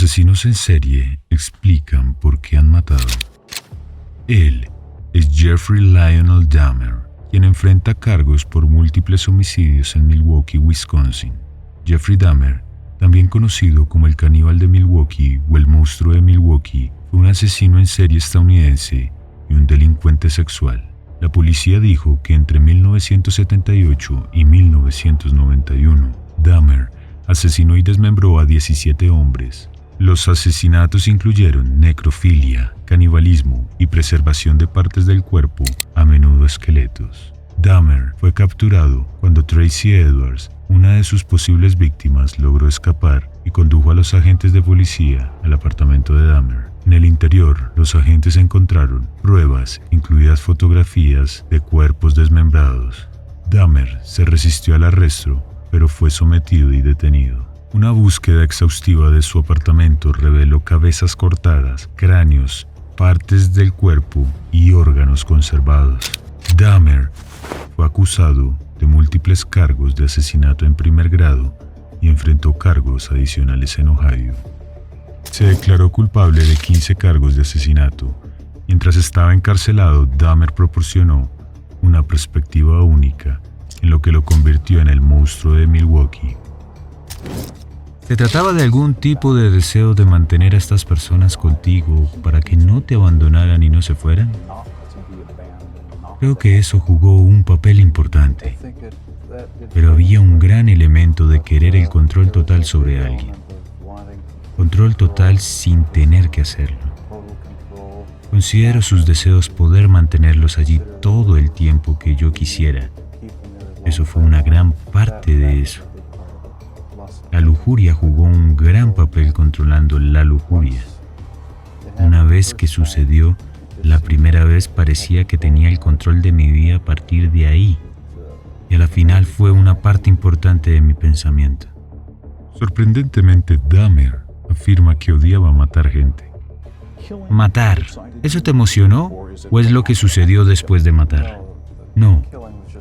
asesinos en serie explican por qué han matado. Él es Jeffrey Lionel Dahmer, quien enfrenta cargos por múltiples homicidios en Milwaukee, Wisconsin. Jeffrey Dahmer, también conocido como el caníbal de Milwaukee o el monstruo de Milwaukee, fue un asesino en serie estadounidense y un delincuente sexual. La policía dijo que entre 1978 y 1991, Dahmer asesinó y desmembró a 17 hombres. Los asesinatos incluyeron necrofilia, canibalismo y preservación de partes del cuerpo, a menudo esqueletos. Dahmer fue capturado cuando Tracy Edwards, una de sus posibles víctimas, logró escapar y condujo a los agentes de policía al apartamento de Dahmer. En el interior, los agentes encontraron pruebas, incluidas fotografías de cuerpos desmembrados. Dahmer se resistió al arresto, pero fue sometido y detenido. Una búsqueda exhaustiva de su apartamento reveló cabezas cortadas, cráneos, partes del cuerpo y órganos conservados. Dahmer fue acusado de múltiples cargos de asesinato en primer grado y enfrentó cargos adicionales en Ohio. Se declaró culpable de 15 cargos de asesinato. Mientras estaba encarcelado, Dahmer proporcionó una perspectiva única, en lo que lo convirtió en el monstruo de Milwaukee. ¿Se trataba de algún tipo de deseo de mantener a estas personas contigo para que no te abandonaran y no se fueran? Creo que eso jugó un papel importante, pero había un gran elemento de querer el control total sobre alguien. Control total sin tener que hacerlo. Considero sus deseos poder mantenerlos allí todo el tiempo que yo quisiera. Eso fue una gran parte de eso. La lujuria jugó un gran papel controlando la lujuria. Una vez que sucedió, la primera vez parecía que tenía el control de mi vida a partir de ahí, y a la final fue una parte importante de mi pensamiento. Sorprendentemente, Dahmer afirma que odiaba matar gente. ¿Matar? ¿Eso te emocionó o es lo que sucedió después de matar? No,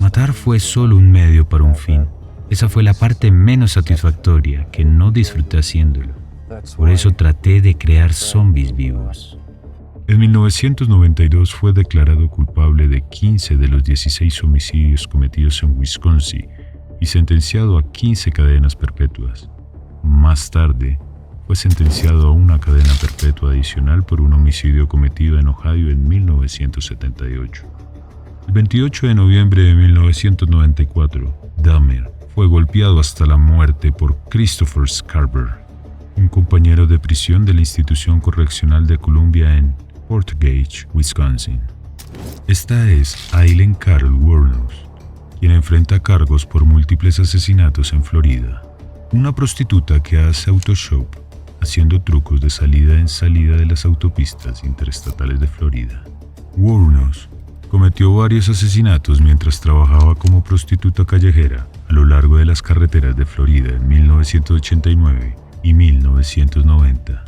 matar fue solo un medio para un fin. Esa fue la parte menos satisfactoria, que no disfruté haciéndolo. Por eso traté de crear zombies vivos. En 1992 fue declarado culpable de 15 de los 16 homicidios cometidos en Wisconsin y sentenciado a 15 cadenas perpetuas. Más tarde, fue sentenciado a una cadena perpetua adicional por un homicidio cometido en Ohio en 1978. El 28 de noviembre de 1994, Dahmer fue golpeado hasta la muerte por Christopher Scarver, un compañero de prisión de la institución correccional de Columbia en Portage, Wisconsin. Esta es Aileen Carol Wuornos, quien enfrenta cargos por múltiples asesinatos en Florida. Una prostituta que hace autoshop haciendo trucos de salida en salida de las autopistas interestatales de Florida. Wuornos cometió varios asesinatos mientras trabajaba como prostituta callejera a lo largo de las carreteras de Florida en 1989 y 1990.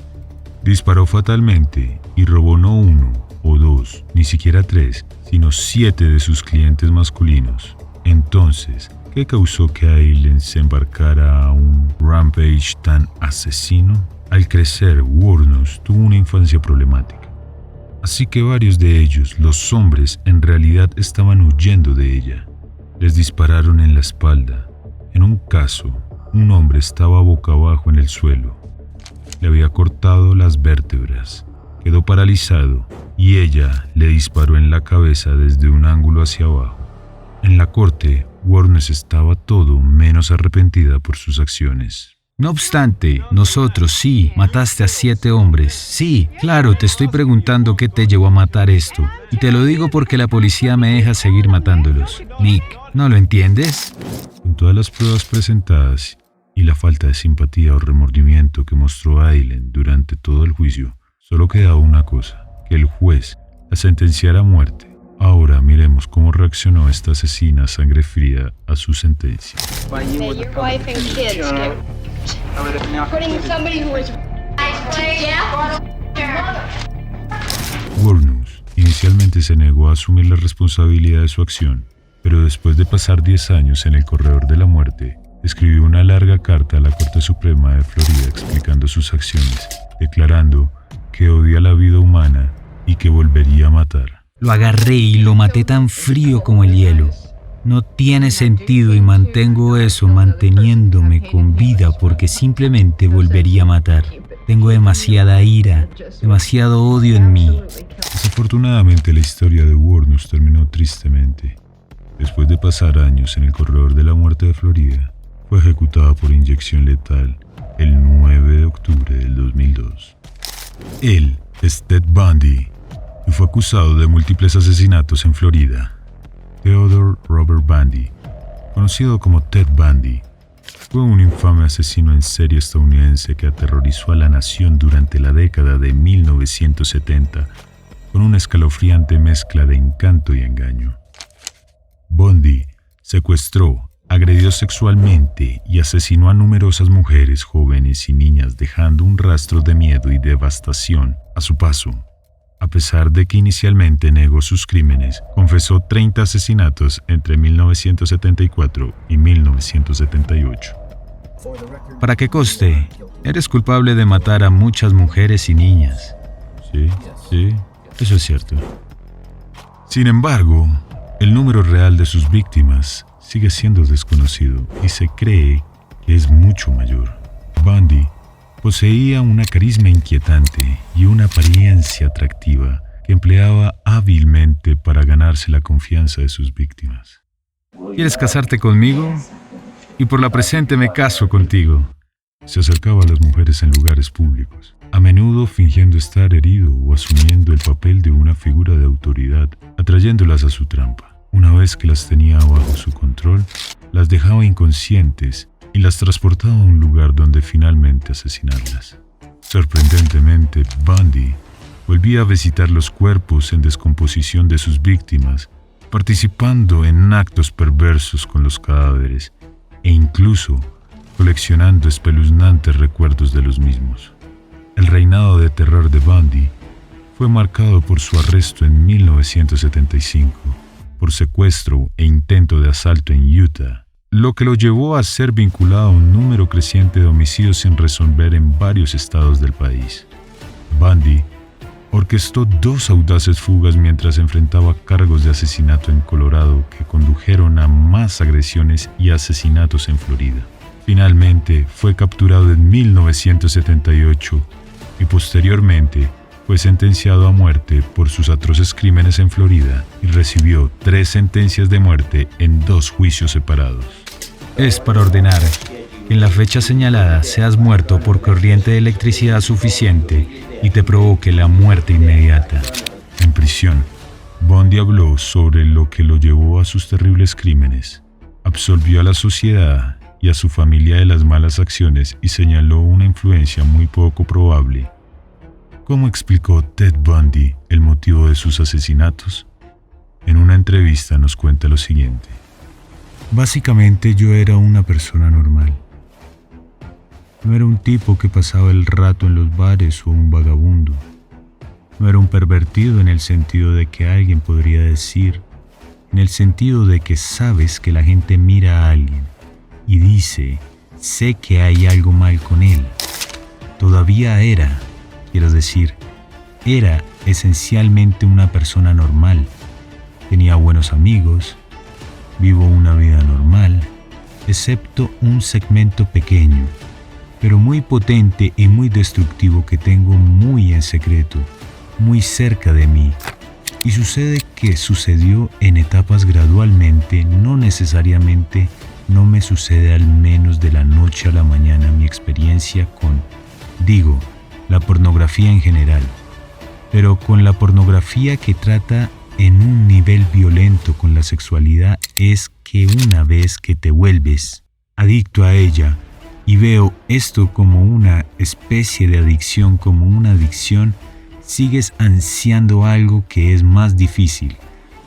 Disparó fatalmente y robó no 1 o 2, ni siquiera 3, sino 7 de sus clientes masculinos. Entonces, ¿qué causó que Aileen se embarcara a un rampage tan asesino? Al crecer, Wuornos tuvo una infancia problemática. Así que varios de ellos, los hombres, en realidad estaban huyendo de ella. Les dispararon en la espalda. En un caso, un hombre estaba boca abajo en el suelo. Le había cortado las vértebras, quedó paralizado y ella le disparó en la cabeza desde un ángulo hacia abajo. En la corte, Wuornos estaba todo menos arrepentida por sus acciones. No obstante, nosotros sí, mataste a 7 hombres. Sí, claro, te estoy preguntando qué te llevó a matar esto. Y te lo digo porque la policía me deja seguir matándolos. Nick, ¿no lo entiendes? Con todas las pruebas presentadas y la falta de simpatía o remordimiento que mostró Aileen durante todo el juicio, solo quedaba una cosa, que el juez la sentenciara a muerte. Ahora miremos cómo reaccionó esta asesina a sangre fría a su sentencia. Wuornos inicialmente se negó a asumir la responsabilidad de su acción, pero después de pasar 10 años en el corredor de la muerte, escribió una larga carta a la Corte Suprema de Florida explicando sus acciones declarando que odia la vida humana y que volvería a matar. Lo agarré y lo maté tan frío como el hielo. No tiene sentido y mantengo eso manteniéndome con vida porque simplemente volvería a matar. Tengo demasiada ira, demasiado odio en mí. Desafortunadamente la historia de Wuornos terminó tristemente. Después de pasar años en el corredor de la muerte de Florida, fue ejecutada por inyección letal el 9 de octubre del 2002. Él es Ted Bundy y fue acusado de múltiples asesinatos en Florida. Theodore Robert Bundy, conocido como Ted Bundy, fue un infame asesino en serie estadounidense que aterrorizó a la nación durante la década de 1970 con una escalofriante mezcla de encanto y engaño. Bundy secuestró, agredió sexualmente y asesinó a numerosas mujeres, jóvenes y niñas, dejando un rastro de miedo y devastación a su paso. A pesar de que inicialmente negó sus crímenes, confesó 30 asesinatos entre 1974 y 1978. Para que conste, eres culpable de matar a muchas mujeres y niñas. Sí, eso es cierto. Sin embargo, el número real de sus víctimas sigue siendo desconocido y se cree que es mucho mayor. Bundy poseía una carisma inquietante y una apariencia atractiva que empleaba hábilmente para ganarse la confianza de sus víctimas. ¿Quieres casarte conmigo? Y por la presente me caso contigo. Se acercaba a las mujeres en lugares públicos, a menudo fingiendo estar herido o asumiendo el papel de una figura de autoridad, atrayéndolas a su trampa. Una vez que las tenía bajo su control, las dejaba inconscientes y las transportaba a un lugar donde finalmente asesinarlas. Sorprendentemente, Bundy volvía a visitar los cuerpos en descomposición de sus víctimas, participando en actos perversos con los cadáveres e incluso coleccionando espeluznantes recuerdos de los mismos. El reinado de terror de Bundy fue marcado por su arresto en 1975 por secuestro e intento de asalto en Utah, lo que lo llevó a ser vinculado a un número creciente de homicidios sin resolver en varios estados del país. Bundy orquestó 2 audaces fugas mientras enfrentaba cargos de asesinato en Colorado que condujeron a más agresiones y asesinatos en Florida. Finalmente fue capturado en 1978 y posteriormente fue sentenciado a muerte por sus atroces crímenes en Florida y recibió 3 sentencias de muerte en 2 juicios separados. Es para ordenar que en la fecha señalada seas muerto por corriente de electricidad suficiente y te provoque la muerte inmediata. En prisión, Bundy habló sobre lo que lo llevó a sus terribles crímenes, absolvió a la sociedad y a su familia de las malas acciones y señaló una influencia muy poco probable. ¿Cómo explicó Ted Bundy el motivo de sus asesinatos? En una entrevista nos cuenta lo siguiente. Básicamente yo era una persona normal. No era un tipo que pasaba el rato en los bares o un vagabundo. No era un pervertido en el sentido de que alguien podría decir, en el sentido de que sabes que la gente mira a alguien y dice, sé que hay algo mal con él. Todavía quiero decir, era esencialmente una persona normal. Tenía buenos amigos, vivo una vida normal, excepto un segmento pequeño, pero muy potente y muy destructivo que tengo muy en secreto, muy cerca de mí. Y sucede que sucedió en etapas gradualmente, no necesariamente no me sucede al menos de la noche a la mañana mi experiencia con, la pornografía en general, pero con la pornografía que trata en un nivel violento con la sexualidad es que una vez que te vuelves adicto a ella, y veo esto como una especie de adicción, como una adicción, sigues ansiando algo que es más difícil,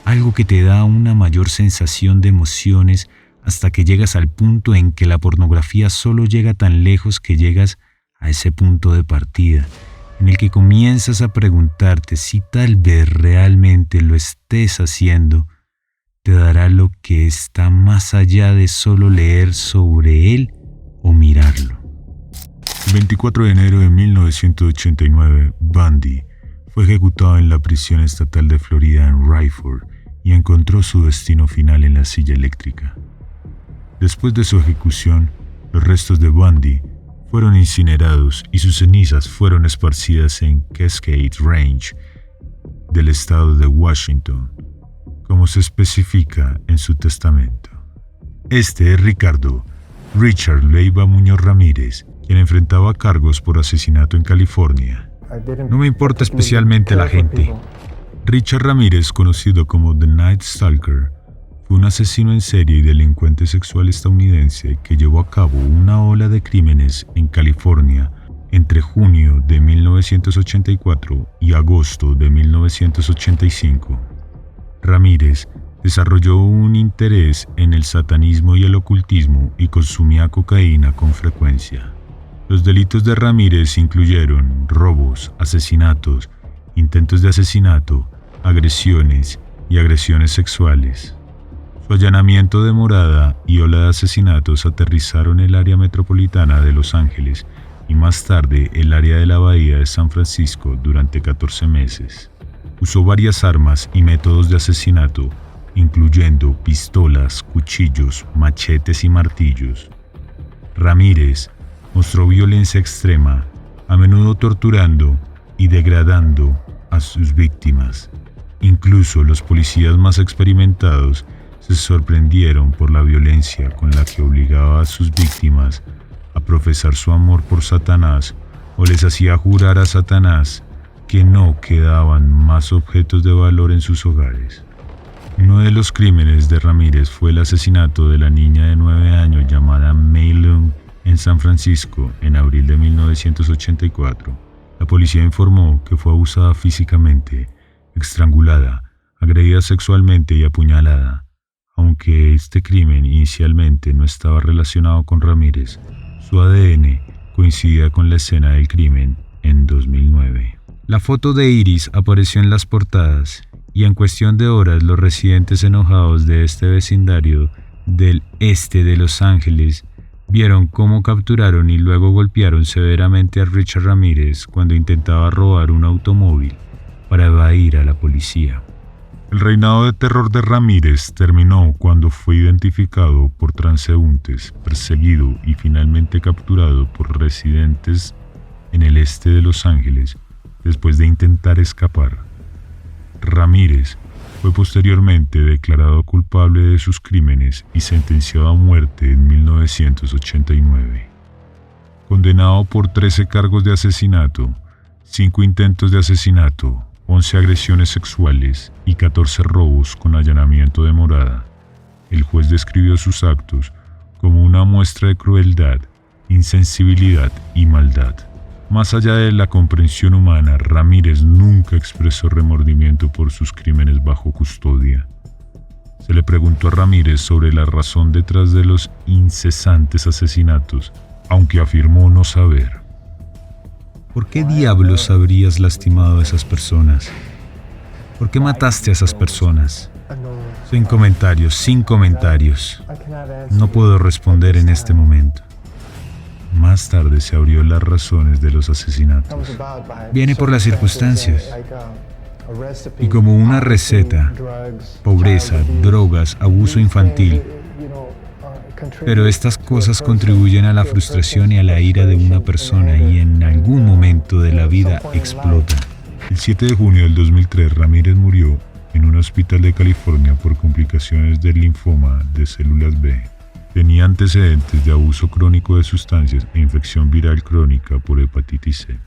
algo que te da una mayor sensación de emociones hasta que llegas al punto en que la pornografía solo llega tan lejos que llegas a ese punto de partida, en el que comienzas a preguntarte si tal vez realmente lo estés haciendo, te dará lo que está más allá de solo leer sobre él o mirarlo. 24 de enero de 1989, Bundy fue ejecutado en la prisión estatal de Florida en Rayford y encontró su destino final en la silla eléctrica. Después de su ejecución, los restos de Bundy fueron incinerados y sus cenizas fueron esparcidas en Cascade Range del estado de Washington, como se especifica en su testamento. Este es Ricardo Richard Leiva Muñoz Ramírez, quien enfrentaba cargos por asesinato en California. No me importa especialmente la gente. Richard Ramírez, conocido como The Night Stalker, fue un asesino en serie y delincuente sexual estadounidense que llevó a cabo una ola de crímenes en California entre junio de 1984 y agosto de 1985. Ramírez desarrolló un interés en el satanismo y el ocultismo y consumía cocaína con frecuencia. Los delitos de Ramírez incluyeron robos, asesinatos, intentos de asesinato, agresiones y agresiones sexuales. Su allanamiento de morada y ola de asesinatos aterrizaron el área metropolitana de Los Ángeles y más tarde el área de la Bahía de San Francisco durante 14 meses. Usó varias armas y métodos de asesinato, incluyendo pistolas, cuchillos, machetes y martillos. Ramírez mostró violencia extrema, a menudo torturando y degradando a sus víctimas. Incluso los policías más experimentados se sorprendieron por la violencia con la que obligaba a sus víctimas a profesar su amor por Satanás o les hacía jurar a Satanás que no quedaban más objetos de valor en sus hogares. Uno de los crímenes de Ramírez fue el asesinato de la niña de 9 años llamada Mei Lung en San Francisco en abril de 1984. La policía informó que fue abusada físicamente, estrangulada, agredida sexualmente y apuñalada. Aunque este crimen inicialmente no estaba relacionado con Ramírez, su ADN coincidía con la escena del crimen en 2009. La foto de Iris apareció en las portadas y en cuestión de horas los residentes enojados de este vecindario del este de Los Ángeles vieron cómo capturaron y luego golpearon severamente a Richard Ramírez cuando intentaba robar un automóvil para evadir a la policía. El reinado de terror de Ramírez terminó cuando fue identificado por transeúntes, perseguido y finalmente capturado por residentes en el este de Los Ángeles después de intentar escapar. Ramírez fue posteriormente declarado culpable de sus crímenes y sentenciado a muerte en 1989. Condenado por 13 cargos de asesinato, 5 intentos de asesinato, 11 agresiones sexuales y 14 robos con allanamiento de morada, el juez describió sus actos como una muestra de crueldad, insensibilidad y maldad. Más allá de la comprensión humana, Ramírez nunca expresó remordimiento por sus crímenes bajo custodia. Se le preguntó a Ramírez sobre la razón detrás de los incesantes asesinatos, aunque afirmó no saber. ¿Por qué diablos habrías lastimado a esas personas? ¿Por qué mataste a esas personas? Sin comentarios. No puedo responder en este momento. Más tarde se abrió las razones de los asesinatos. Viene por las circunstancias. Y como una receta, pobreza, drogas, abuso infantil. Pero estas cosas contribuyen a la frustración y a la ira de una persona y en algún momento de la vida explota. El 7 de junio del 2003, Ramírez murió en un hospital de California por complicaciones del linfoma de células B. Tenía antecedentes de abuso crónico de sustancias e infección viral crónica por hepatitis C.